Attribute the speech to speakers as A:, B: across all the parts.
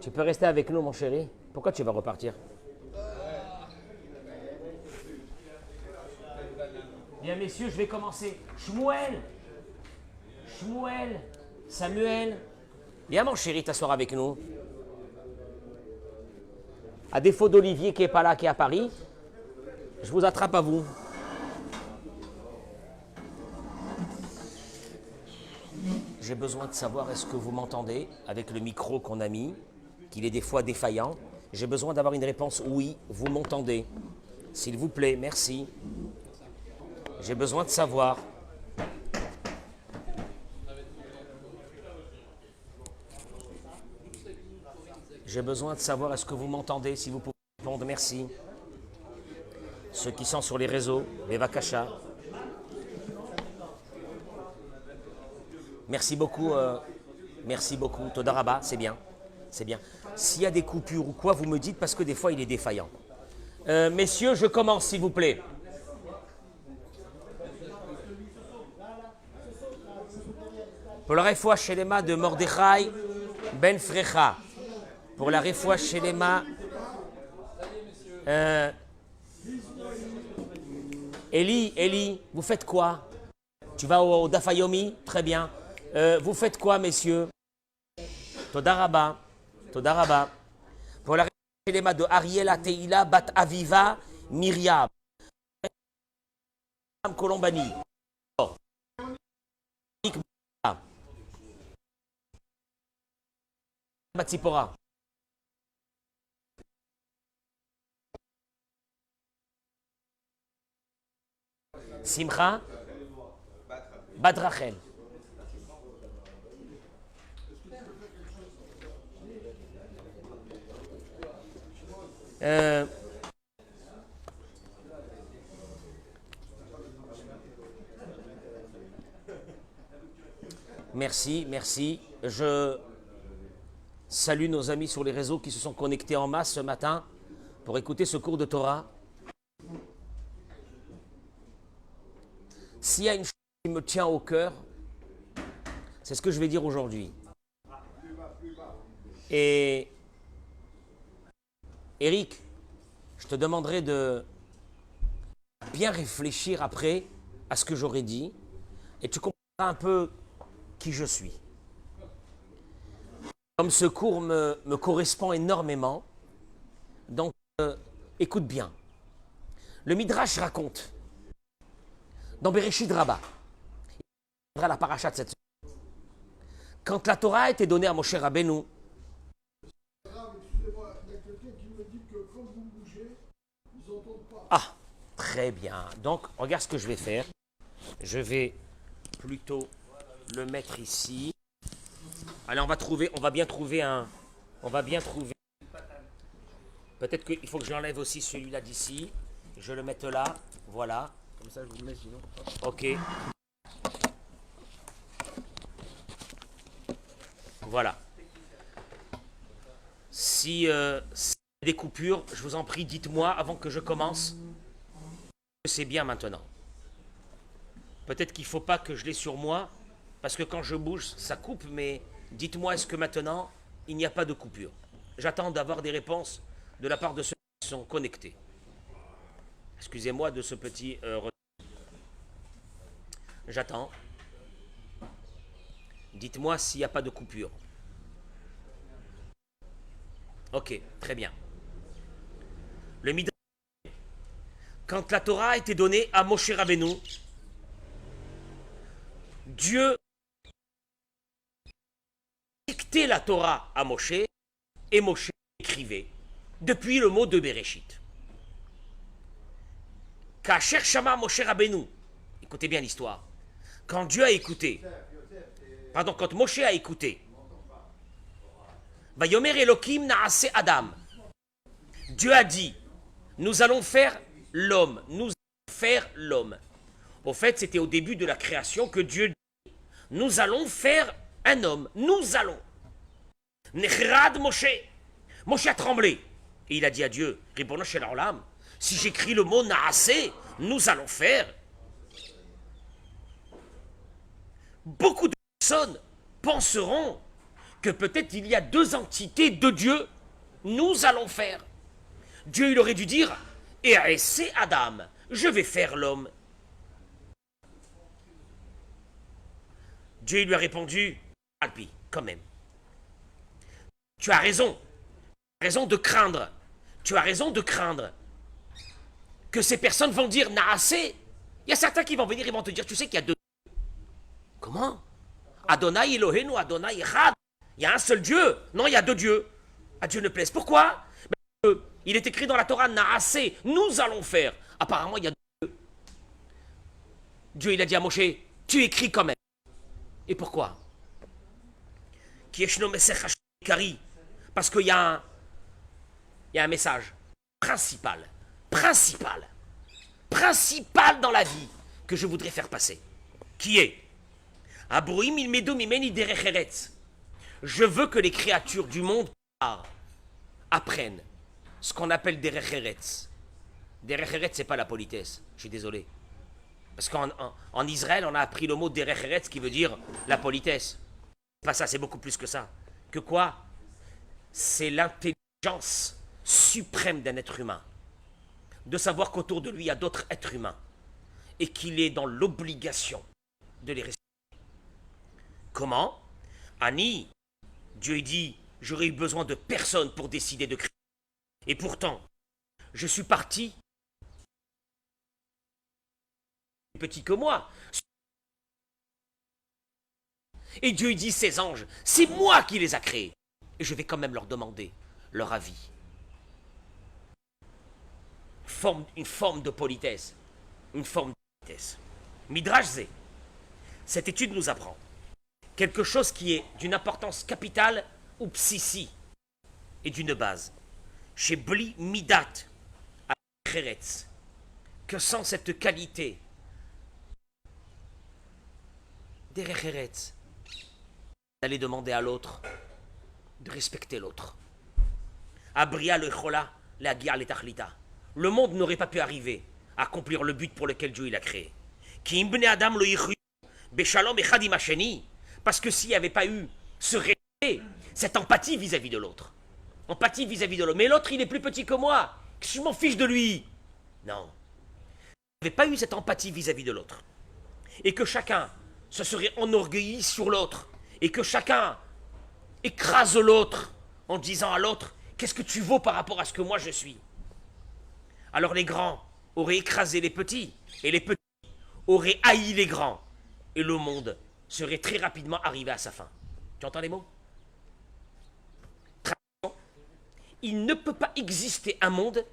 A: Tu peux rester avec nous, mon chéri? Pourquoi tu vas repartir? Bien, messieurs, je vais commencer. Shmuel, Samuel. Viens, mon chéri, t'asseoir avec nous. À défaut d'Olivier qui n'est pas là, qui est à Paris, je vous attrape à vous. J'ai besoin de savoir est-ce que vous m'entendez avec le micro qu'on a mis, qu'il est des fois défaillant. J'ai besoin d'avoir une réponse oui, vous m'entendez. S'il vous plaît, merci. J'ai besoin de savoir. J'ai besoin de savoir est-ce que vous m'entendez, si vous pouvez répondre, merci. Ceux qui sont sur les réseaux, les Vakasha. Merci beaucoup, Todaraba, c'est bien, c'est bien. S'il y a des coupures ou quoi, vous me dites parce que des fois il est défaillant. Messieurs, je commence s'il vous plaît. Pour la Refoua Shelema de Mordechai Ben Frecha. Pour la Refoua Shelema. Eli, vous faites quoi? Tu vas au Dafayomi? Très bien. Vous faites quoi, messieurs? Todaraba. Pour la Refoua Shelema de Ariela Teila Bat Aviva Myriam. Colombani. Batsipora. Simcha. Badrachel. Merci. Je salue nos amis sur les réseaux qui se sont connectés en masse ce matin pour écouter ce cours de Torah. S'il y a une chose qui me tient au cœur, c'est ce que je vais dire aujourd'hui. Et Eric, je te demanderai de bien réfléchir après à ce que j'aurais dit et tu comprendras un peu qui je suis. Comme ce cours me correspond énormément, donc écoute bien. Le Midrash raconte, dans Bereshit Rabbah, il y la paracha de cette semaine, quand la Torah a été donnée à Moshe Rabbeinu, ah, très bien. Donc, regarde ce que je vais faire. Je vais plutôt le mettre ici. Allez, on va bien trouver. Peut-être qu'il faut que j'enlève aussi celui-là d'ici. Je le mette là. Voilà. Comme ça, je vous le mets sinon. Ok. Voilà. Si y a des coupures, je vous en prie, dites-moi avant que je commence. C'est bien maintenant. Peut-être qu'il ne faut pas que je l'ai sur moi, parce que quand je bouge, ça coupe, mais dites-moi, est-ce que maintenant, il n'y a pas de coupure? J'attends d'avoir des réponses de la part de ceux qui sont connectés. Excusez-moi de ce petit retard. J'attends. Dites-moi s'il n'y a pas de coupure. Ok, très bien. Le Midrash, quand la Torah a été donnée à Moshe Rabbeinu, Dieu dictait la Torah à Moshe et Moshe écrivait depuis le mot de Bereshit. Kacher Shama Moshe Rabbeinu, écoutez bien l'histoire. Quand Moshe a écouté, Vayomer Elokim Naase Adam, Dieu a dit, nous allons faire l'homme. Au fait, c'était au début de la création que Dieu dit, nous allons faire un homme. Nous allons. Nechrad Moshe. Moshe a tremblé. Et il a dit à Dieu, Ribono shel haolam, si j'écris le mot Naase, nous allons faire. Beaucoup de personnes penseront que peut-être il y a deux entités de Dieu, nous allons faire. Dieu, il aurait dû dire, et c'est Adam, je vais faire l'homme. Dieu lui a répondu, Alpi, quand même. Tu as raison de craindre. Tu as raison de craindre que ces personnes vont dire Naasé. Il y a certains qui vont venir et vont te dire, tu sais qu'il y a deux. Comment Adonai Elohenu, Adonai Echad. Il y a un seul Dieu. Non, il y a deux dieux. À Dieu ne plaise. Pourquoi? Il est écrit dans la Torah Naasé. Nous allons faire. Apparemment, il y a deux dieux. Dieu, il a dit à Moshe, tu écris quand même. Et pourquoi? Parce qu'il y a un message principal dans la vie que je voudrais faire passer, qui est je veux que les créatures du monde apprennent ce qu'on appelle derech eretz. Derech eretz, c'est pas la politesse, je suis désolé. Parce qu'en Israël, on a appris le mot derech eretz qui veut dire la politesse. C'est pas ça, c'est beaucoup plus que ça. Que quoi? C'est l'intelligence suprême d'un être humain. De savoir qu'autour de lui, il y a d'autres êtres humains. Et qu'il est dans l'obligation de les respecter. Comment? Annie, Dieu dit, j'aurais eu besoin de personne pour décider de créer. Et pourtant, je suis parti petit que moi. Et Dieu dit, ces anges, c'est moi qui les a créés. Et je vais quand même leur demander leur avis. Une forme de politesse. Une forme de politesse. Midrash Zé, cette étude nous apprend quelque chose qui est d'une importance capitale ou psissi et d'une base. Chez Bli Midat, à Kheretz, que sans cette qualité derech eretz, d'aller demander à l'autre de respecter l'autre. Abria le chola, la guia le tachlita. Le monde n'aurait pas pu arriver à accomplir le but pour lequel Dieu l'a créé. Ki imbne Adam lo yichyu beshalom echad im hasheni. Parce que s'il n'y avait pas eu ce respect, cette empathie vis-à-vis de l'autre, empathie vis-à-vis de l'autre, mais l'autre il est plus petit que moi, je m'en fiche de lui. Non. Il n'y avait pas eu cette empathie vis-à-vis de l'autre. Et que chacun se serait enorgueilli sur l'autre, et que chacun écrase l'autre en disant à l'autre, qu'est-ce que tu vaux par rapport à ce que moi je suis? Alors les grands auraient écrasé les petits, et les petits auraient haï les grands, et le monde serait très rapidement arrivé à sa fin. Tu entends les mots? Il ne peut pas exister un monde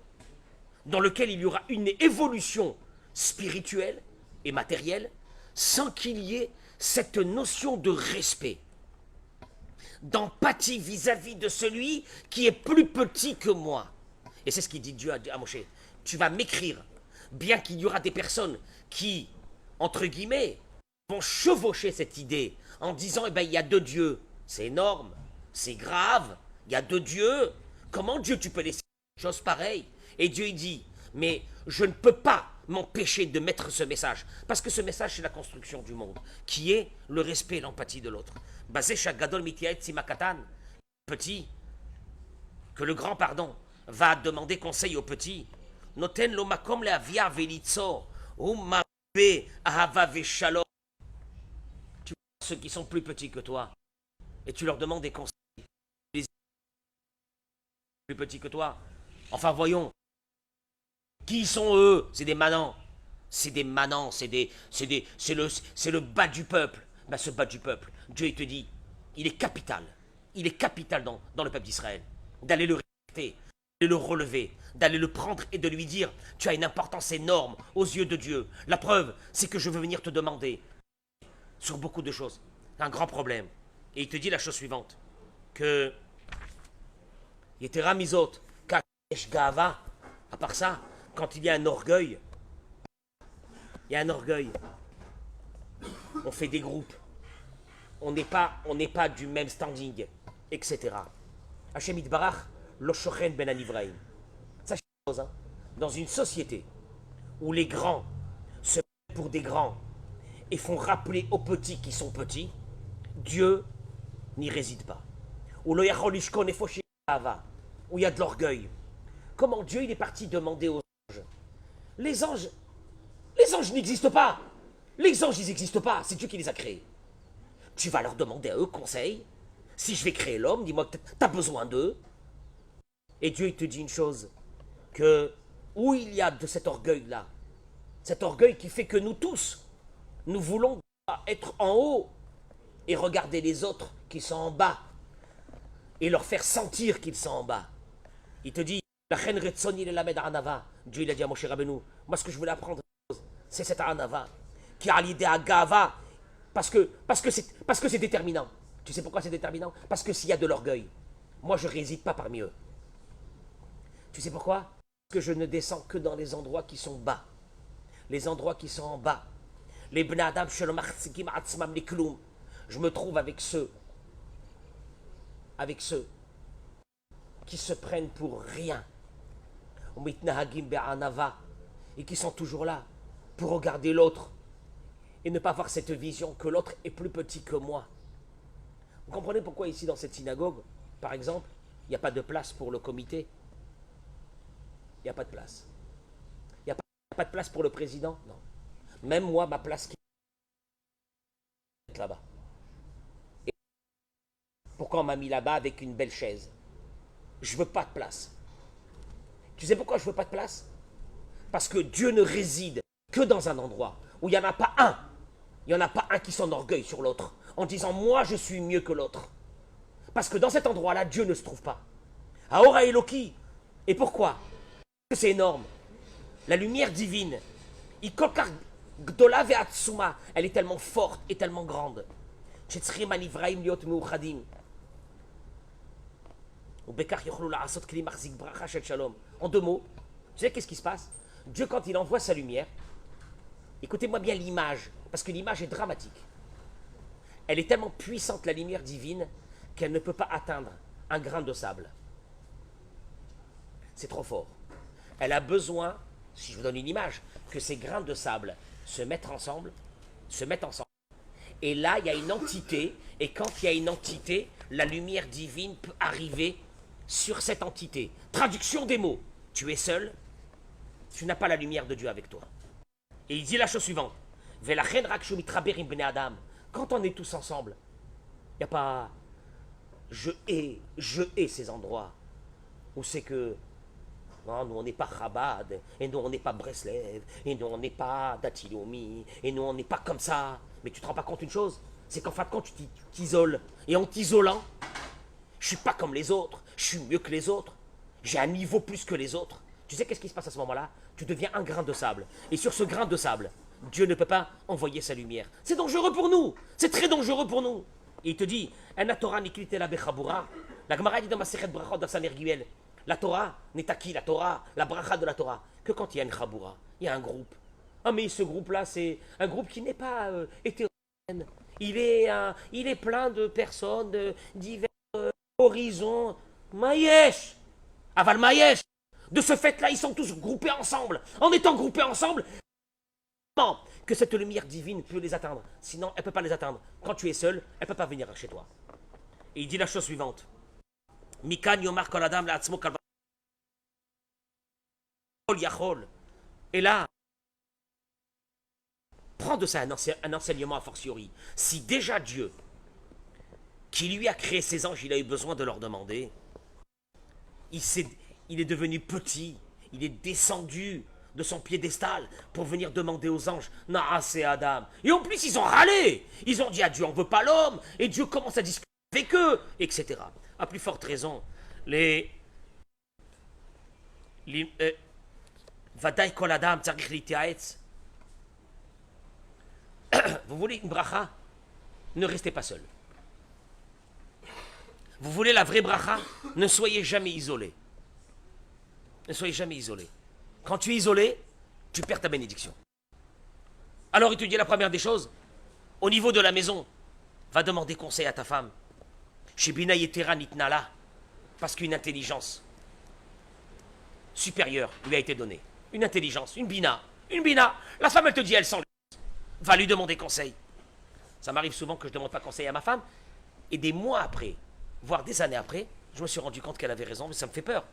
A: dans lequel il y aura une évolution spirituelle et matérielle sans qu'il y ait cette notion de respect, d'empathie vis-à-vis de celui qui est plus petit que moi. Et c'est ce qu'il dit Dieu à Moshe. Tu vas m'écrire, bien qu'il y aura des personnes qui, entre guillemets, vont chevaucher cette idée en disant, eh bien, il y a deux dieux. C'est énorme, c'est grave, il y a deux dieux. Comment Dieu, tu peux laisser une chose pareille? Et Dieu, il dit, mais je ne peux pas m'empêcher de mettre ce message. Parce que ce message, c'est la construction du monde, qui est le respect et l'empathie de l'autre. Basé Gadol Mitiaet Simakatan, petit, que le grand, pardon, va demander conseil au petit. Noten lo makom le avia velitzo, umabe ahava veshalom. Tu vois ceux qui sont plus petits que toi, et tu leur demandes des conseils. Les plus petits que toi. Enfin, voyons. Qui sont eux? C'est des manants. C'est des manants, c'est le bas du peuple. Ben, ce bas du peuple, Dieu il te dit, il est capital dans le peuple d'Israël, d'aller le respecter, d'aller le relever, d'aller le prendre et de lui dire, tu as une importance énorme aux yeux de Dieu. La preuve, c'est que je veux venir te demander sur beaucoup de choses. Un grand problème. Et il te dit la chose suivante, que Yetera Mizot, Kakesh Gava, à part ça, quand il y a un orgueil, on fait des groupes, on n'est pas du même standing, etc. Hachem Itbarach, Loshochen ben Anivraim. Sachez une chose, hein, dans une société où les grands se mettent pour des grands et font rappeler aux petits qui sont petits, Dieu n'y réside pas. Ou lo yachol lishkon efo sheyesh ahava, où il y a de l'orgueil. Comment Dieu il est parti demander aux anges? Les anges, les anges n'existent pas. Les anges, ils n'existent pas. C'est Dieu qui les a créés. Tu vas leur demander à eux conseil. Si je vais créer l'homme, dis-moi que tu as besoin d'eux. Et Dieu, il te dit une chose, que où il y a de cet orgueil-là, cet orgueil qui fait que nous tous, nous voulons être en haut et regarder les autres qui sont en bas et leur faire sentir qu'ils sont en bas. Il te dit, la reine Retsoni le lamed anava. Dieu il a dit à Moshe Rabbeinu, moi ce que je voulais apprendre, c'est cette anava qui a l'idée à Gava, parce que c'est déterminant. Tu sais pourquoi c'est déterminant? Parce que s'il y a de l'orgueil, moi je ne réside pas parmi eux. Tu sais pourquoi? Parce que je ne descends que dans les endroits qui sont bas. Les endroits qui sont en bas. Les bnadam shelomachzikim atzmam likloum. Je me trouve avec ceux qui se prennent pour rien. Et qui sont toujours là pour regarder l'autre et ne pas avoir cette vision que l'autre est plus petit que moi. Vous comprenez pourquoi ici dans cette synagogue, par exemple, il n'y a pas de place pour le comité? Il n'y a pas de place. Il n'y a pas de place pour le président? Non. Même moi, ma place qui est là-bas. Et pourquoi on m'a mis là-bas avec une belle chaise? Je ne veux pas de place. Tu sais pourquoi je ne veux pas de place? Parce que Dieu ne réside que dans un endroit où il n'y en a pas un. Il n'y en a pas un qui s'enorgueille sur l'autre en disant moi je suis mieux que l'autre. Parce que dans cet endroit-là, Dieu ne se trouve pas. Aora Eloki. Et pourquoi? Parce que c'est énorme. La lumière divine, elle est tellement forte et tellement grande. En deux mots, tu sais qu'est-ce qui se passe? Dieu, quand il envoie sa lumière, écoutez-moi bien l'image, parce que l'image est dramatique. Elle est tellement puissante, la lumière divine, qu'elle ne peut pas atteindre un grain de sable. C'est trop fort. Elle a besoin, si je vous donne une image, que ces grains de sable se mettent ensemble. Et là, il y a une entité, et quand il y a une entité, la lumière divine peut arriver sur cette entité. Traduction des mots. Tu es seul, tu n'as pas la lumière de Dieu avec toi. Et il dit la chose suivante. Quand on est tous ensemble, il n'y a pas... Je hais ces endroits où c'est que... Non, nous on n'est pas Chabad, et nous on n'est pas Breslev, et nous on n'est pas Datilomi, et nous on n'est pas comme ça. Mais tu te rends pas compte une chose, c'est qu'en fin de compte tu t'isoles. Et en t'isolant, je suis pas comme les autres, je suis mieux que les autres, j'ai un niveau plus que les autres. Tu sais qu'est-ce qui se passe à ce moment-là? Tu deviens un grain de sable. Et sur ce grain de sable, Dieu ne peut pas envoyer sa lumière. C'est dangereux pour nous, c'est très dangereux pour nous. Et il te dit, la Gemara dit dans ma Sechet Brachot, dans sa Nerguel, la Torah n'est à qui la Torah, la bracha de la Torah? Que quand il y a une chaboura, il y a un groupe. Ah mais ce groupe-là, c'est un groupe qui n'est pas hétérogène. Il est plein de personnes de divers horizons. Maïesh, aval Maïesh. De ce fait-là, ils sont tous groupés ensemble. En étant groupés ensemble, que cette lumière divine peut les atteindre. Sinon, elle ne peut pas les atteindre. Quand tu es seul, elle ne peut pas venir chez toi. Et il dit la chose suivante. Mikan yomar kol adam la'atzmo kol yachol. Et là, prends de ça un enseignement a fortiori. Si déjà Dieu, qui lui a créé ses anges, il a eu besoin de leur demander, il est devenu petit, il est descendu de son piédestal pour venir demander aux anges, Naasé Adam. Et en plus, ils ont râlé. Ils ont dit à Dieu, on ne veut pas l'homme. Et Dieu commence à discuter avec eux, etc. À plus forte raison, Vadaï kol adam tzarich litiaetz. Vous voulez une bracha? Ne restez pas seul. Vous voulez la vraie bracha? Ne soyez jamais isolé. Ne soyez jamais isolé. Quand tu es isolé, tu perds ta bénédiction. Alors il te dit la première des choses, au niveau de la maison, va demander conseil à ta femme. Chez Bina Yetera Nitnala, parce qu'une intelligence supérieure lui a été donnée. Une intelligence, une bina. La femme, elle te dit, elle sent les choses. Va lui demander conseil. Ça m'arrive souvent que je ne demande pas conseil à ma femme. Et des mois après, voire des années après, je me suis rendu compte qu'elle avait raison, mais ça me fait peur.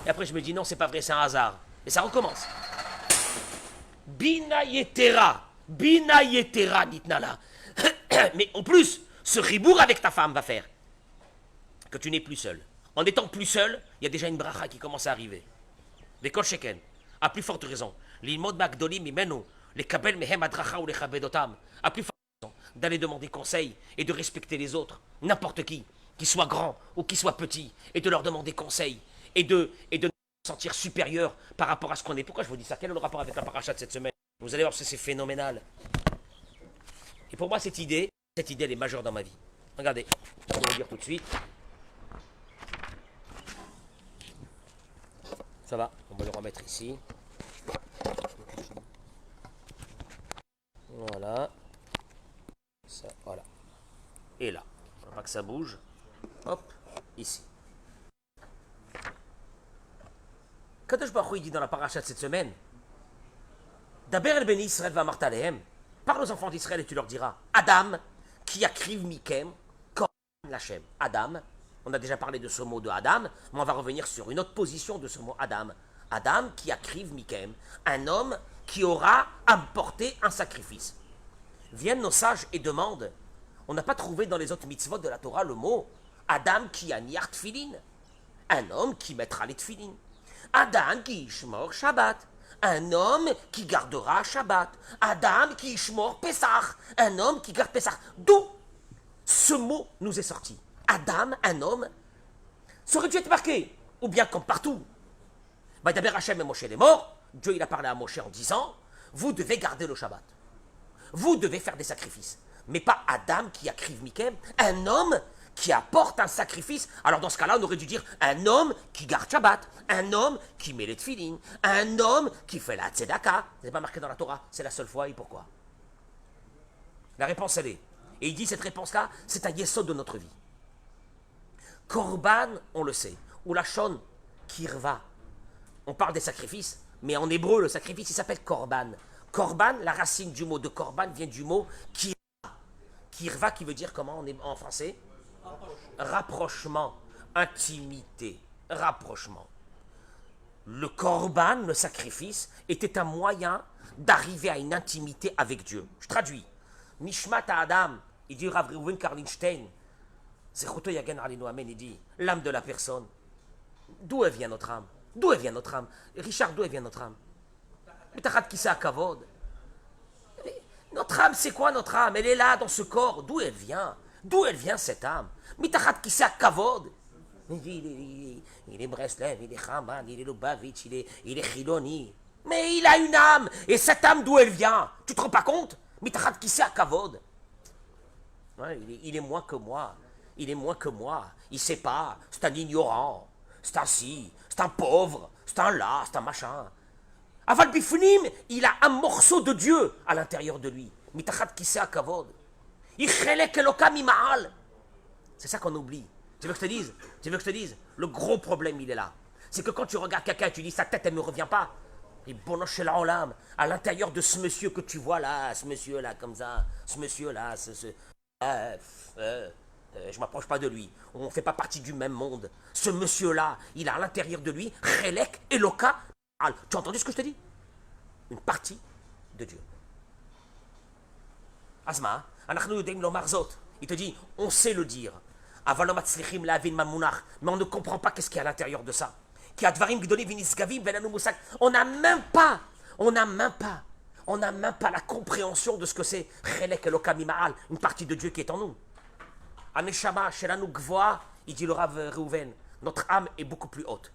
A: Et après, je me dis non, c'est pas vrai, c'est un hasard. Et ça recommence. Bina yetera nitnala. Mais en plus, ce ribour avec ta femme va faire que tu n'es plus seul. En étant plus seul, il y a déjà une bracha qui commence à arriver. Les kol sheken, à plus forte raison. L'ilmod magdolim imenu, les kabel mehem adracha ou les chabedotam, à plus forte raison d'aller demander conseil et de respecter les autres, n'importe qui soit grand ou qui soit petit, et de leur demander conseil et de nous sentir supérieur par rapport à ce qu'on est. Pourquoi je vous dis ça? Quel est le rapport avec la paracha de cette semaine? Vous allez voir, c'est phénoménal. Et pour moi, cette idée, elle est majeure dans ma vie. Regardez, je vais vous dire tout de suite. Ça va, on va le remettre ici. Voilà. Ça, voilà. Et là, il ne faut pas que ça bouge. Hop, ici. Kadosh Baruch Hu, il dit dans la paracha de cette semaine, Daber el ben Israël va martalehem. Parle aux enfants d'Israël et tu leur diras, Adam, qui akriv mikem, korban lachem. Adam, on a déjà parlé de ce mot de Adam, mais on va revenir sur une autre position de ce mot Adam. Adam, qui akriv mikem, un homme qui aura apporté un sacrifice. Viennent nos sages et demandent, on n'a pas trouvé dans les autres mitzvot de la Torah le mot Adam qui a niart tfilin, un homme qui mettra les tfilin. Adam qui ishmor Shabbat, un homme qui gardera Shabbat. Adam qui ishmor Pesach, un homme qui garde Pesach. D'où ce mot nous est sorti. Adam, un homme, ça aurait dû être marqué, ou bien comme partout. Vaydaber Hashem et Moshe est mort, Dieu il a parlé à Moshe en disant, vous devez garder le Shabbat. Vous devez faire des sacrifices. Mais pas Adam qui a kriv mikem, un homme qui apporte un sacrifice. Alors dans ce cas-là, on aurait dû dire un homme qui garde Shabbat, un homme qui met les tefilin, un homme qui fait la tzedaka. C'est pas marqué dans la Torah, c'est la seule fois. Et pourquoi? La réponse, elle est. Et il dit cette réponse-là, c'est un yesod de notre vie. Korban, on le sait. Ou la shon, kirva. On parle des sacrifices, mais en hébreu, le sacrifice, il s'appelle korban. Korban, la racine du mot de korban vient du mot kirva. Kirva qui veut dire comment en français? Rapprochement, intimité, rapprochement. Le korban, le sacrifice, était un moyen d'arriver à une intimité avec Dieu. Je traduis. Nishmat Adam, il dit Rav Reuven Karlinstein, Zechuto Yagen Alinu Amen, il dit l'âme de la personne. D'où elle vient notre âme? D'où elle vient notre âme? Richard, d'où elle vient notre âme? Notre âme, c'est quoi notre âme? Elle est là dans ce corps. D'où elle vient? D'où elle vient cette âme? Mitachat kisa kavod. Il est Breslev, il est Chaman, il est Lubavitch, il est Chiloni. Mais il a une âme. Et cette âme, d'où elle vient? Tu te rends pas compte? Mitachat kisa kavod. Ouais, il est moins que moi. Il est moins que moi. Il sait pas. C'est un ignorant. C'est un si. C'est un pauvre. C'est un là. C'est un machin. Aval bifnim, il a un morceau de Dieu à l'intérieur de lui. Mitachat kisa kavod. C'est ça qu'on oublie. Tu veux que je te dise? Tu veux que je te dise? Le gros problème, il est là. C'est que quand tu regardes quelqu'un et tu dis sa tête, elle ne me revient pas. Et bon, je en l'âme, à l'intérieur de ce monsieur que tu vois là, ce monsieur là, comme ça, ce monsieur là, je m'approche pas de lui. On ne fait pas partie du même monde. Ce monsieur là, il a à l'intérieur de lui, Chelek, Eloka. Tu as entendu ce que je te dis? Une partie de Dieu. Asma, il te dit, on sait le dire. Mais on ne comprend pas qu'est-ce qu'il y a à l'intérieur de ça. On n'a même pas la compréhension de ce que c'est. Une partie de Dieu qui est en nous. Il dit le Rav Reuven, notre âme est beaucoup plus haute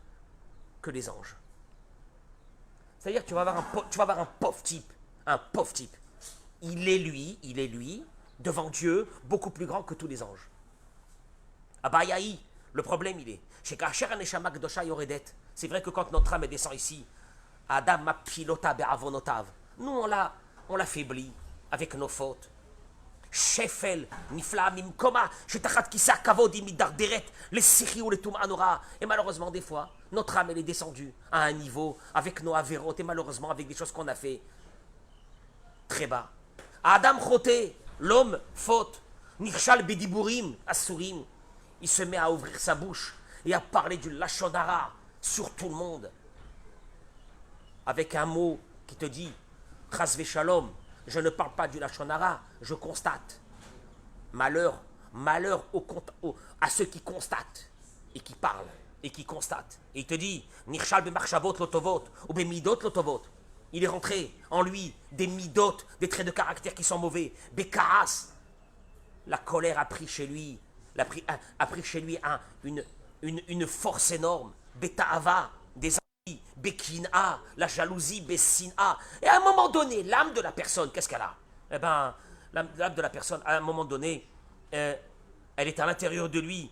A: que les anges. C'est-à-dire que tu vas avoir un pauvre type. Il est lui, devant Dieu, beaucoup plus grand que tous les anges. Abayahi, le problème il est, c'est c'est vrai que quand notre âme descend ici, Adam mapilota be'avonotav, nous on l'affaiblit avec nos fautes. Shefel, nifla, mimkoma, shetachat kisa kavod imidarderet, les siri ou les tumanora. Et malheureusement, des fois, notre âme elle est descendue à un niveau avec nos avérotes et malheureusement avec des choses qu'on a fait très bas. Adam choté, l'homme faute. Nirshal Bediburim, Asurim. Il se met à ouvrir sa bouche et à parler du Lachonara sur tout le monde. Avec un mot qui te dit, Chasve Shalom, je ne parle pas du Lachonara, je constate. Malheur, malheur à ceux qui constatent et qui parlent et qui constatent. Et il te dit, Nirshal Bemarchavot Lotovot, ou Bemidot Lotovot. Il est rentré en lui des midot, des traits de caractère qui sont mauvais. Bekaras, la colère a pris chez lui, une force énorme. Beta'ava, des envies. Bekina, la jalousie, Besina. Et à un moment donné, l'âme de la personne, qu'est-ce qu'elle a? Eh bien, l'âme de la personne, à un moment donné, elle est à l'intérieur de lui.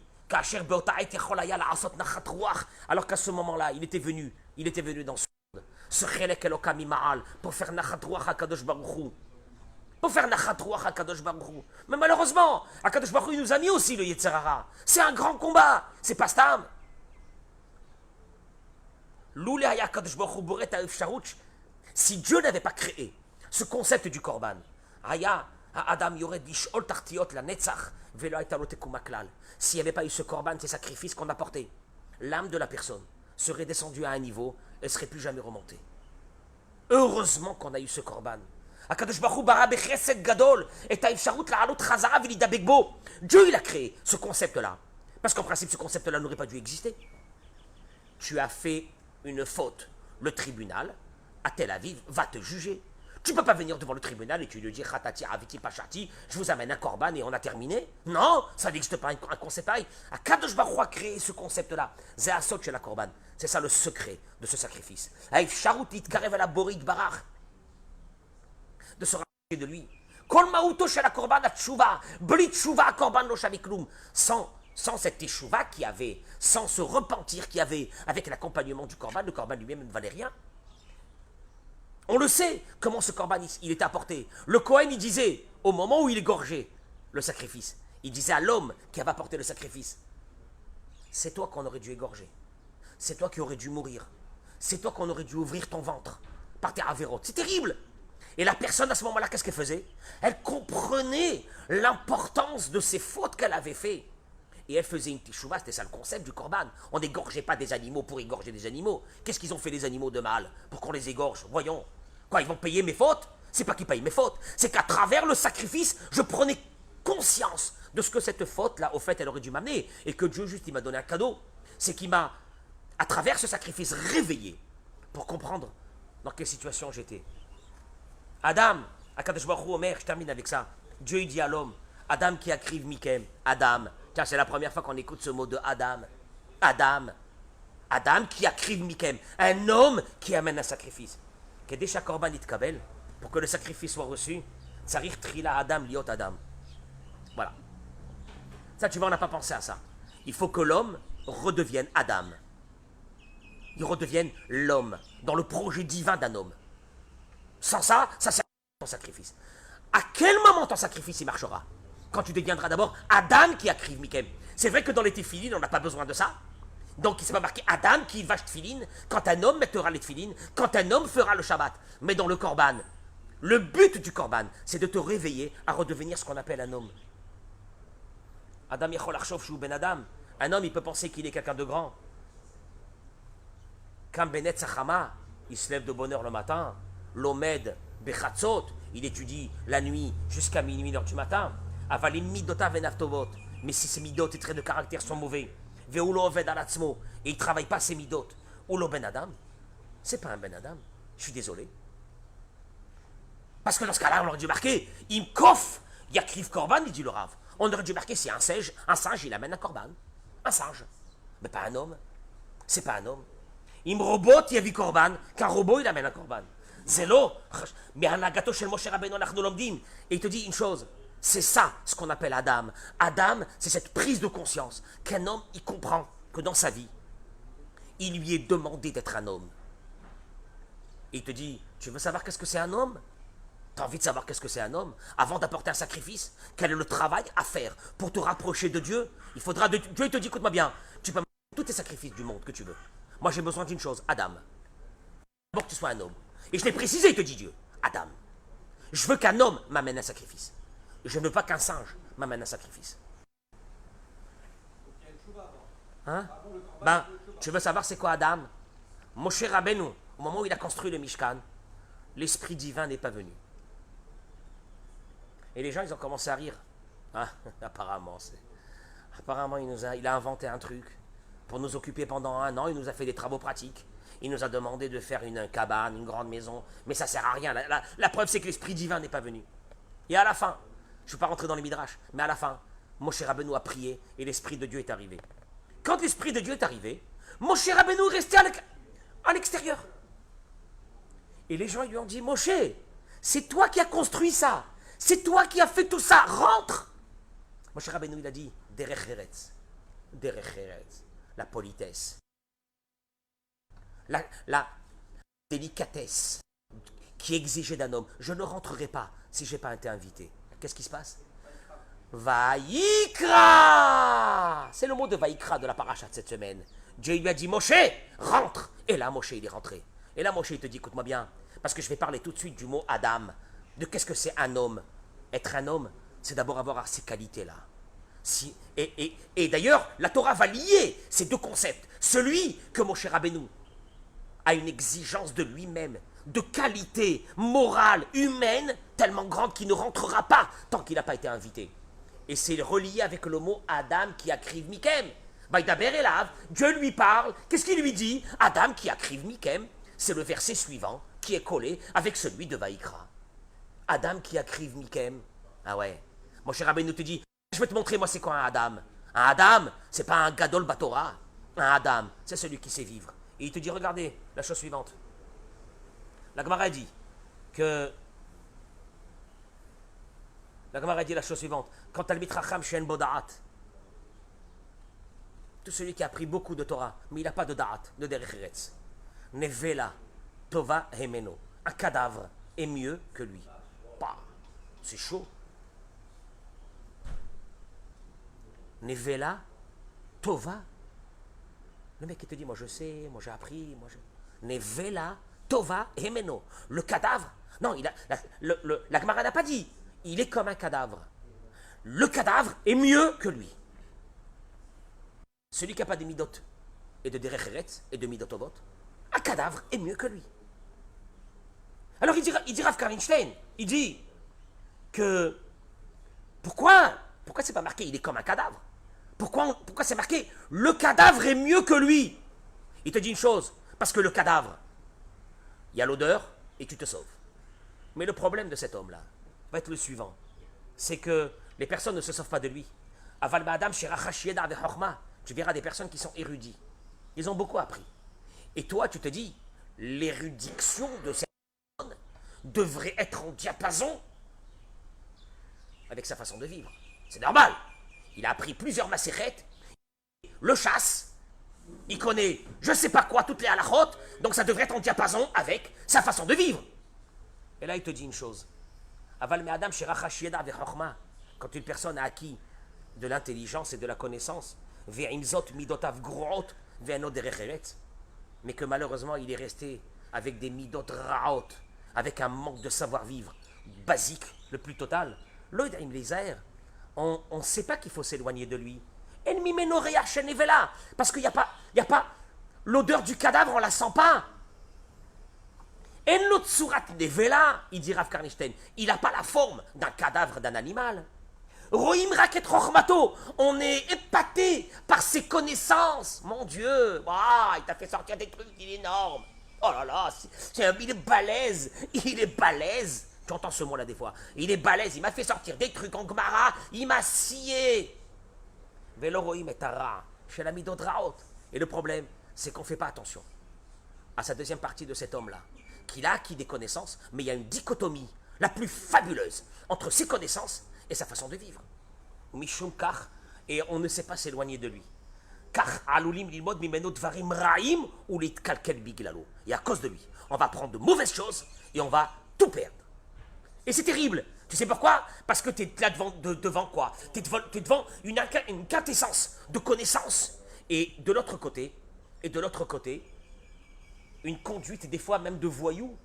A: Alors qu'à ce moment-là, il était venu dans ce chelek elokami ma'al pour faire nachat ruach HaKadosh Baruch Hu. Pour faire nachat ruach HaKadosh Baruch Hu. Mais malheureusement, HaKadosh Baruch Hu, il nous a mis aussi le Yetzer Hara. C'est un grand combat. C'est pas stam. Loulé haya HaKadosh Baruch Hu boret ha'ef sharouch. Si Dieu n'avait pas créé ce concept du korban, haya ha'adam yored lish'ol tartiot la netzach velo hayta lo tekum haklal. S'il n'y avait pas eu ce korban, ces sacrifices qu'on apportait, l'âme de la personne serait descendue à un niveau, elle ne serait plus jamais remontée. Heureusement qu'on a eu ce korban. Akadosh Baruch Hu bara bechesed gadol et ha'efsharut la'alot chazara v'lidabek bo. Dieu, il a créé ce concept-là. Parce qu'en principe, ce concept-là n'aurait pas dû exister. Tu as fait une faute. Le tribunal, à Tel Aviv, va te juger. Tu ne peux pas venir devant le tribunal et tu lui dis Khatati, Aviti, Pachati, je vous amène un korban et on a terminé. Non, ça n'existe pas un concept pareil. Akadosh Baruch Hu a créé ce concept-là. Zéasot chez la korban. C'est ça le secret de ce sacrifice. Aïf Sharutit, Karev la Borit Barach. De se rapprocher de lui. Kol Mauto chez la korban à Tshuva. Blit Tshuva, korban lo shaviklum. Sans cette teshuva qu'il y avait, sans ce repentir qu'il y avait avec l'accompagnement du korban, le korban lui-même ne valait rien. On le sait, comment ce korban il était apporté. Le Kohen, il disait, au moment où il égorgeait le sacrifice, il disait à l'homme qui avait apporté le sacrifice, c'est toi qu'on aurait dû égorger. C'est toi qui aurais dû mourir. C'est toi qu'on aurait dû ouvrir ton ventre par tes avérotes. C'est terrible. Et la personne, à ce moment-là, qu'est-ce qu'elle faisait? Elle comprenait l'importance de ces fautes qu'elle avait faites. Et elle faisait une teshuva, c'était ça le concept du korban. On n'égorgeait pas des animaux pour égorger des animaux. Qu'est-ce qu'ils ont fait les animaux de mal pour qu'on les égorge? Voyons. Quoi, ils vont payer mes fautes? C'est pas qu'ils payent mes fautes. C'est qu'à travers le sacrifice, je prenais conscience de ce que cette faute-là, au fait, elle aurait dû m'amener. Et que Dieu, juste, il m'a donné un cadeau. C'est qu'il m'a, à travers ce sacrifice, réveillé pour comprendre dans quelle situation j'étais. Adam, Akadosh Baruch Hu Omer, je termine avec ça. Dieu, il dit à l'homme, Adam qui akriv mikem, Adam. Tiens, c'est la première fois qu'on écoute ce mot de Adam. Adam. Adam qui akriv mikem. Un homme qui amène un sacrifice. Kedesha korban itkabel, pour que le sacrifice soit reçu, tsarir trila Adam liot Adam. Voilà. Ça, tu vois, on n'a pas pensé à ça. Il faut que l'homme redevienne Adam. Il redevienne l'homme, dans le projet divin d'un homme. Sans ça, ça sert à ton sacrifice. À quel moment ton sacrifice il marchera? Quand tu deviendras d'abord Adam qui akriv mikem. C'est vrai que dans les téphilines, on n'a pas besoin de ça. Donc il ne s'est pas marqué Adam qui va tefilin quand un homme mettra les tefilines, quand un homme fera le Shabbat. Mais dans le korban, le but du korban, c'est de te réveiller à redevenir ce qu'on appelle un homme. Adam yachol achshov shu ben Adam. Un homme, il peut penser qu'il est quelqu'un de grand. Kam benet sachama, il se lève de bonne heure le matin. L'omed bechatzot, il étudie la nuit jusqu'à minuit, 1h du matin. Avalim midota venavtovot. Mais si ces midot et traits de caractère sont mauvais, ve'ulo oved alatzmo, et il ne travaille pas ses midot, ulo ben Adam, c'est pas un ben Adam. Je suis désolé. Parce que dans ce cas-là, on aurait dû marquer Imkof, Yakriv Korban, il dit le Rav. On aurait dû marquer si un singe, il amène un Korban. Un singe. Mais pas un homme. C'est pas un homme. Imrobot, Yavi Korban, qu'un robot, il amène un Korban. Zélo, mais un agato chez Moshe Rabbeinu Lomdim. Et il te dit une chose. C'est ça ce qu'on appelle Adam. Adam, c'est cette prise de conscience qu'un homme, il comprend que dans sa vie, il lui est demandé d'être un homme. Et il te dit, tu veux savoir qu'est-ce que c'est un homme? Tu as envie de savoir qu'est-ce que c'est un homme? Avant d'apporter un sacrifice, quel est le travail à faire pour te rapprocher de Dieu? Il faudra de Dieu, il te dit, écoute-moi bien, tu peux m'apporter tous tes sacrifices du monde que tu veux. Moi, j'ai besoin d'une chose, Adam. D'abord que tu sois un homme. Et je l'ai précisé, il te dit Dieu, Adam. Je veux qu'un homme m'amène un sacrifice. Je ne veux pas qu'un singe m'amène un sacrifice. Hein? Ben, tu veux savoir c'est quoi Adam? Moshe Rabbeinu, au moment où il a construit le Mishkan, l'Esprit divin n'est pas venu. Et les gens, ils ont commencé à rire. Ah, apparemment, il a inventé un truc pour nous occuper pendant 1 an. Il nous a fait des travaux pratiques. Il nous a demandé de faire une cabane, une grande maison. Mais ça ne sert à rien. La preuve, c'est que l'Esprit divin n'est pas venu. Et à la fin, je ne vais pas rentrer dans les midrash, mais à la fin, Moshe Rabbeinu a prié et l'Esprit de Dieu est arrivé. Quand l'Esprit de Dieu est arrivé, Moshe Rabbeinu est resté à l'extérieur. Et les gens ils lui ont dit, Moshe, c'est toi qui as construit ça. C'est toi qui as fait tout ça. Rentre. Moshe Rabbeinu, il a dit, derech eretz. Derech eretz. La politesse. La délicatesse qui exigeait d'un homme. Je ne rentrerai pas si je n'ai pas été invité. Qu'est-ce qui se passe? Vaïkra. C'est le mot de Vaïkra de la paracha de cette semaine. Dieu lui a dit, Moshe, rentre. Et là, Moshe, il est rentré. Et là, Moshe, il te dit, écoute-moi bien, parce que je vais parler tout de suite du mot Adam, de qu'est-ce que c'est un homme. Être un homme, c'est d'abord avoir ces qualités-là. Et d'ailleurs, la Torah va lier ces deux concepts. Celui que Moshe Rabbeinu a une exigence de lui-même, de qualité morale, humaine, tellement grande qu'il ne rentrera pas tant qu'il n'a pas été invité. Et c'est relié avec le mot Adam qui akriv mikem. Vaïdaber elav, Dieu lui parle, qu'est-ce qu'il lui dit? Adam qui akriv mikem, c'est le verset suivant qui est collé avec celui de Vaïkra. Adam qui akriv mikem. Ah ouais. Moshe Rabbeinu te dit, je vais te montrer moi c'est quoi un Adam. Un Adam, c'est pas un gadol batora. Un Adam, c'est celui qui sait vivre. Et il te dit, regardez, la chose suivante. La Gemara dit que... La Gemara dit la chose suivante. Quand al mitracham shen boda'at, tout celui qui a appris beaucoup de Torah, mais il n'a pas de da'at, de derech eretz. Nevela, tova hemeno. Un cadavre est mieux que lui. Bah, c'est chaud. Nevela, tova. Le mec qui te dit, moi je sais, moi j'ai appris, moi je... Nevela, tova hemeno. Le cadavre, non, la Gemara n'a pas dit. Il est comme un cadavre. Le cadavre est mieux que lui. Celui qui n'a pas de midot et de derech eretz et de midot ovot, un cadavre est mieux que lui. Alors il dit Rav Karlinstein, il dit que pourquoi c'est pas marqué il est comme un cadavre? Pourquoi c'est marqué le cadavre est mieux que lui? Il te dit une chose, parce que le cadavre, il y a l'odeur et tu te sauves. Mais le problème de cet homme-là va être le suivant, c'est que les personnes ne se sauvent pas de lui. Aval ba'adam sherachash yeda vechorma. Tu verras des personnes qui sont érudits. Ils ont beaucoup appris. Et toi, tu te dis, l'érudition de cette personne devrait être en diapason avec sa façon de vivre. C'est normal. Il a appris plusieurs macérettes, le chasse, il connaît je sais pas quoi, toutes les halachot, donc ça devrait être en diapason avec sa façon de vivre. Et là, il te dit une chose. Aval me'adam sherachash yeda vechorma. Quand une personne a acquis de l'intelligence et de la connaissance, ve'imzot midotav groot ve'eno derech eretz, mais que malheureusement il est resté avec des midot raot, avec un manque de savoir-vivre basique, le plus total. L'oïd im lizaer, on ne sait pas qu'il faut s'éloigner de lui. Ennemi menorea chenevela, parce qu'il n'y a pas l'odeur du cadavre, on la sent pas. En l'autre surat nevela, il dit Rav Karlinstein, il n'a pas la forme d'un cadavre d'un animal. Rohim raket rochmato, on est épaté par ses connaissances. Mon Dieu, il t'a fait sortir des trucs, il est énorme. Oh là là, il est balèze, Tu entends ce mot-là des fois. Il est balèze, il m'a fait sortir des trucs en Gemara, il m'a scié. Velo rohim et tara, chez l'ami d'Odraot. Et le problème, c'est qu'on ne fait pas attention à sa deuxième partie de cet homme-là, qu'il a acquis des connaissances, mais il y a une dichotomie la plus fabuleuse entre ses connaissances et sa façon de vivre. Mishum kach, et on ne sait pas s'éloigner de lui. Kach alulim lilmod mimeno dvarim raim ou litkalkel biglalo. Et à cause de lui, on va prendre de mauvaises choses et on va tout perdre. Et c'est terrible. Tu sais pourquoi? Parce que tu es là devant quoi? Tu es devant une quintessence de connaissances. Et de l'autre côté, une conduite des fois même de voyous.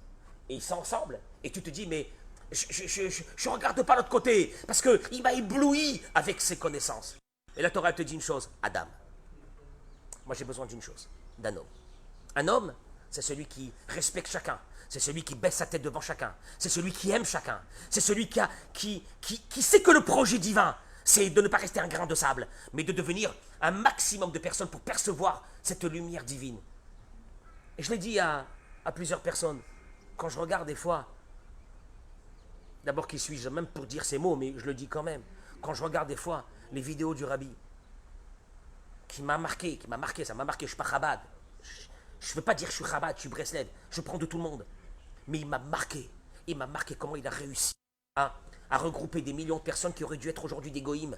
A: Et ils sont ensemble. Et tu te dis, mais Je regarde pas l'autre côté, parce qu'il m'a ébloui avec ses connaissances. Et la Torah elle te dit une chose, Adam, moi j'ai besoin d'une chose, d'un homme. Un homme, c'est celui qui respecte chacun, c'est celui qui baisse sa tête devant chacun, c'est celui qui aime chacun, c'est celui qui sait que le projet divin, c'est de ne pas rester un grain de sable, mais de devenir un maximum de personnes pour percevoir cette lumière divine. Et je l'ai dit à plusieurs personnes, quand je regarde des fois, d'abord qui suis-je même pour dire ces mots, mais je le dis quand même, quand je regarde des fois les vidéos du Rabbi, ça m'a marqué, je suis pas Chabad, je ne veux pas dire que je suis Chabad, je suis Breslev, je prends de tout le monde, mais il m'a marqué comment il a réussi à regrouper des millions de personnes qui auraient dû être aujourd'hui des goïms,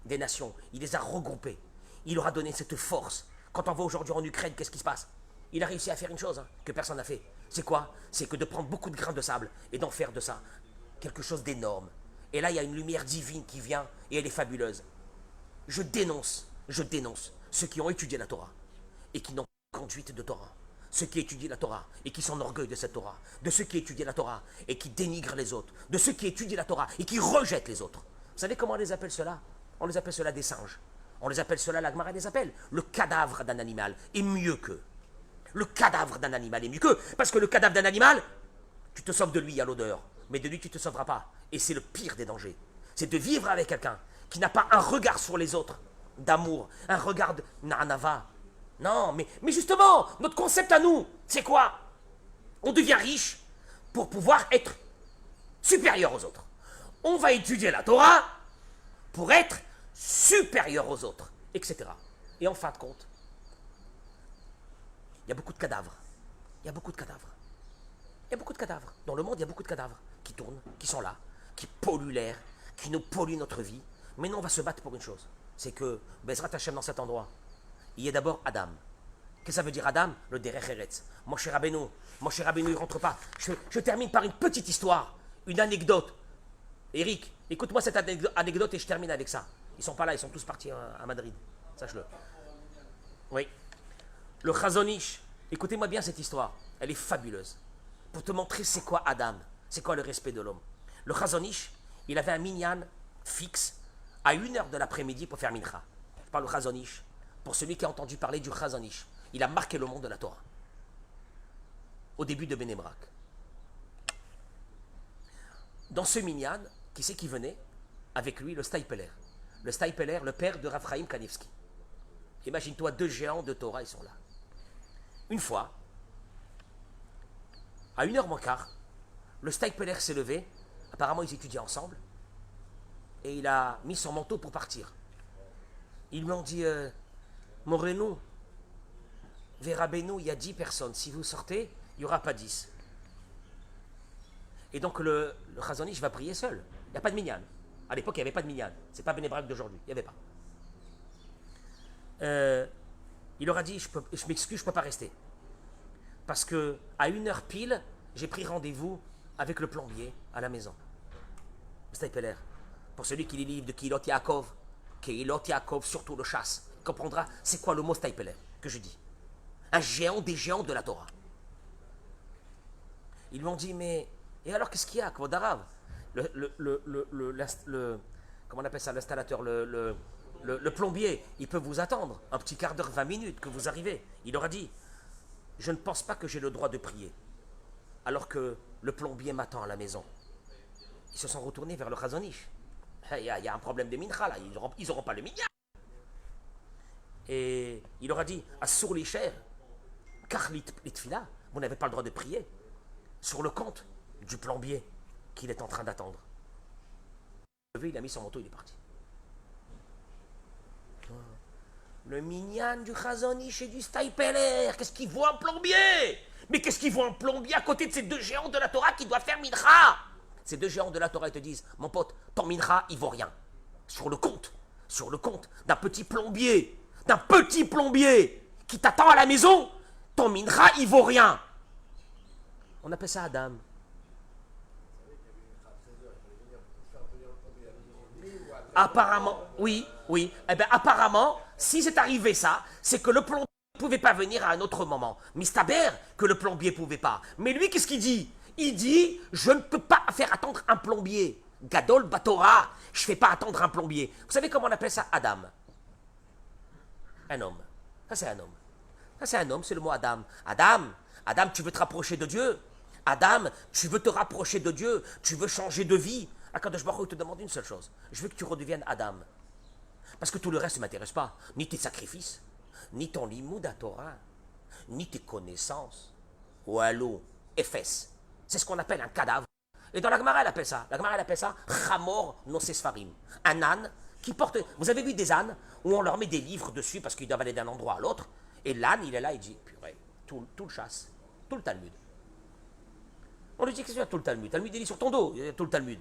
A: des nations, il les a regroupés, il leur a donné cette force. Quand on va aujourd'hui en Ukraine, qu'est-ce qui se passe? Il a réussi à faire une chose que personne n'a fait. C'est quoi? C'est que de prendre beaucoup de grains de sable et d'en faire de ça quelque chose d'énorme. Et là, il y a une lumière divine qui vient et elle est fabuleuse. Je dénonce ceux qui ont étudié la Torah et qui n'ont pas de conduite de Torah. Ceux qui étudient la Torah et qui s'enorgueillent de cette Torah. De ceux qui étudient la Torah et qui dénigrent les autres. De ceux qui étudient la Torah et qui rejettent les autres. Vous savez comment on les appelle cela? On les appelle cela des singes. On les appelle cela, la Gemara les appelle, le cadavre d'un animal est mieux qu'eux. Le cadavre d'un animal est mieux qu'eux. Parce que le cadavre d'un animal, tu te sauves de lui à l'odeur. Mais de lui, tu ne te sauveras pas. Et c'est le pire des dangers. C'est de vivre avec quelqu'un qui n'a pas un regard sur les autres d'amour, un regard de nanava. Non, mais justement, notre concept à nous, c'est quoi? On devient riche pour pouvoir être supérieur aux autres. On va étudier la Torah pour être supérieur aux autres, etc. Et en fin de compte, il y a beaucoup de cadavres. Il y a beaucoup de cadavres. Il y a beaucoup de cadavres. Dans le monde, il y a beaucoup de cadavres qui tournent, qui sont là, qui polluent l'air, qui nous polluent notre vie. Mais nous, on va se battre pour une chose. C'est que, Bezrat Hashem, dans cet endroit, il y a d'abord Adam. Qu'est-ce que ça veut dire Adam? Le Derech Eretz. Moshe Rabbeinu, il ne rentre pas. Je termine par une petite histoire, une anecdote. Eric, écoute-moi cette anecdote et je termine avec ça. Ils ne sont pas là, ils sont tous partis à Madrid. Sache-le. Oui. Le Chazon Ish, écoutez-moi bien cette histoire. Elle est fabuleuse. Pour te montrer c'est quoi Adam, c'est quoi le respect de l'homme. Le Chazon Ish, il avait un minyan fixe à 1h de l'après-midi pour faire mincha. Je parle du Chazon Ish. Pour celui qui a entendu parler du Chazon Ish, il a marqué le monde de la Torah. Au début de Bnei Brak. Dans ce minyan, qui c'est qui venait? Avec lui, le Staipeler. Le Staipeler, le père de Raphaïm Kanevski. Imagine-toi, 2 géants de Torah, ils sont là. Une fois, à 1h moins quart, le Staipeler s'est levé, apparemment ils étudiaient ensemble, et il a mis son manteau pour partir. Ils lui ont dit, Moreno, Verabeno, il y a 10 personnes, si vous sortez, il n'y aura pas 10. Et donc le Chazon Ish va prier seul, il n'y a pas de minyan. À l'époque, il n'y avait pas de minyan, c'est pas Bnei Brak d'aujourd'hui, il n'y avait pas. Il leur a dit, je m'excuse, je ne peux pas rester. Parce que à 1h pile, j'ai pris rendez-vous avec le plombier à la maison. Staipeler. Pour celui qui lit le livre de Kehilot Yaakov, surtout le chasse, il comprendra c'est quoi le mot Staipeler que je dis. Un géant des géants de la Torah. Ils m'ont dit, mais, et alors qu'est-ce qu'il y a, Kvod Arav? Comment on appelle ça, l'installateur, le plombier, il peut vous attendre un petit quart d'heure, 20 minutes que vous arrivez. Il leur a dit, je ne pense pas que j'ai le droit de prier, alors que le plombier m'attend à la maison. Ils se sont retournés vers le Chazon Ish. Il y a un problème de mincha là, ils n'auront pas le minyan. Et il leur a dit, Assur l'isher, car l'itfila, vous n'avez pas le droit de prier, sur le compte du plombier qu'il est en train d'attendre. Il a mis son manteau, il est parti. Le minyan du Chazon Ish et du Staipeler, qu'est-ce qu'il voit un plombier? Mais qu'est-ce qu'il voit un plombier à côté de ces 2 géants de la Torah qui doivent faire mincha? Ces 2 géants de la Torah, ils te disent, mon pote, ton mincha, il vaut rien. Sur le compte d'un petit plombier qui t'attend à la maison, ton mincha, il vaut rien. On appelle ça Adam. Apparemment, oui. Eh bien, apparemment, si c'est arrivé ça, c'est que le plombier ne pouvait pas venir à un autre moment. Mistaber, que le plombier ne pouvait pas. Mais lui, qu'est-ce qu'il dit? Il dit, je ne peux pas faire attendre un plombier. Gadol Batora, je ne fais pas attendre un plombier. Vous savez comment on appelle ça? Adam. Un homme. Ça, c'est un homme. Ça, c'est un homme, c'est le mot Adam. Adam, Adam, tu veux te rapprocher de Dieu. Adam, tu veux te rapprocher de Dieu. Tu veux changer de vie. Akadosh Baruch Hu te demande une seule chose. Je veux que tu redeviennes Adam. Parce que tout le reste ne m'intéresse pas. Ni tes sacrifices, ni ton limoud à Torah, ni tes connaissances. Walou, Ephes. C'est ce qu'on appelle un cadavre. Et dans la Gemara, elle appelle ça. La Gemara, elle appelle ça Chamor Nosesfarim. Un âne qui porte. Vous avez vu des ânes où on leur met des livres dessus parce qu'ils doivent aller d'un endroit à l'autre. Et l'âne, il est là, il dit purée, tout le chasse, tout le Talmud. On lui dit qu'est-ce que c'est tout le Talmud? Talmud, il est sur ton dos, tout le Talmud.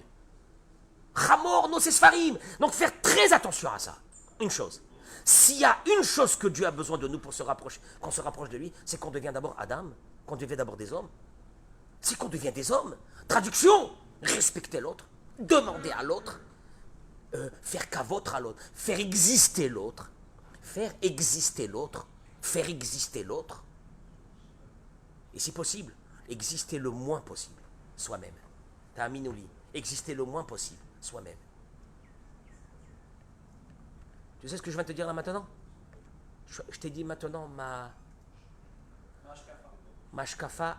A: Chamor Nosesfarim. Donc faire très attention à ça. Une chose. S'il y a une chose que Dieu a besoin de nous pour se rapprocher, qu'on se rapproche de lui, c'est qu'on devient d'abord Adam, qu'on devient d'abord des hommes. C'est qu'on devient des hommes. Traduction, respecter l'autre, demander à l'autre, faire qu'à l'autre, faire exister l'autre, faire exister l'autre, faire exister l'autre, et si possible, exister le moins possible, soi-même. T'as un minouli, exister le moins possible, soi-même. Tu sais ce que je viens de te dire là maintenant? Je t'ai dit maintenant ma shkafa,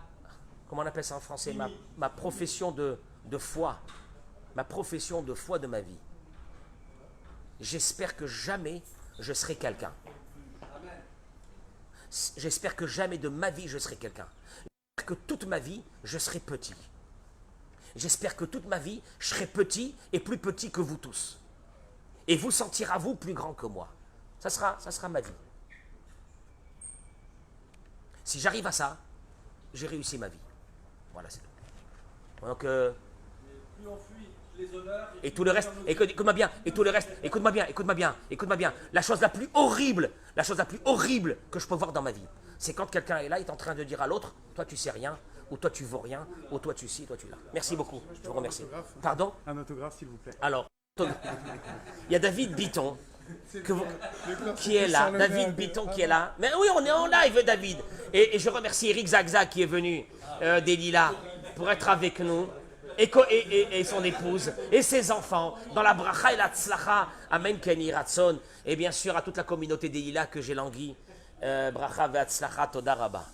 A: comment on appelle ça en français, ma profession de foi, ma profession de foi de ma vie. J'espère que jamais je serai quelqu'un. J'espère que jamais de ma vie je serai quelqu'un. J'espère que toute ma vie je serai petit. J'espère que toute ma vie je serai petit et plus petit que vous tous. Et vous sentirez vous plus grand que moi. Ça sera ma vie. Si j'arrive à ça, j'ai réussi ma vie. Voilà, c'est tout. Donc, plus on fuit les honneurs, et tout le reste, écoute-moi bien, et tout le reste, écoute-moi bien. La chose la plus horrible que je peux voir dans ma vie, c'est quand quelqu'un est là, il est en train de dire à l'autre, toi tu sais rien, ou toi tu vaux rien, ou toi tu ci, toi tu là. Merci beaucoup, je vous remercie. Pardon?
B: Un autographe, s'il vous plaît.
A: Alors, il y a David Bitton qui est là. David Bitton qui est là. Mais oui, on est en live, David. Et je remercie Eric Zagzag qui est venu des Lilas pour être avec nous. Et son épouse, et ses enfants, dans la bracha et la tzlacha, amen keni ratson. Et bien sûr à toute la communauté des Lilas que j'ai langui, bracha ve tzlacha toda rabba.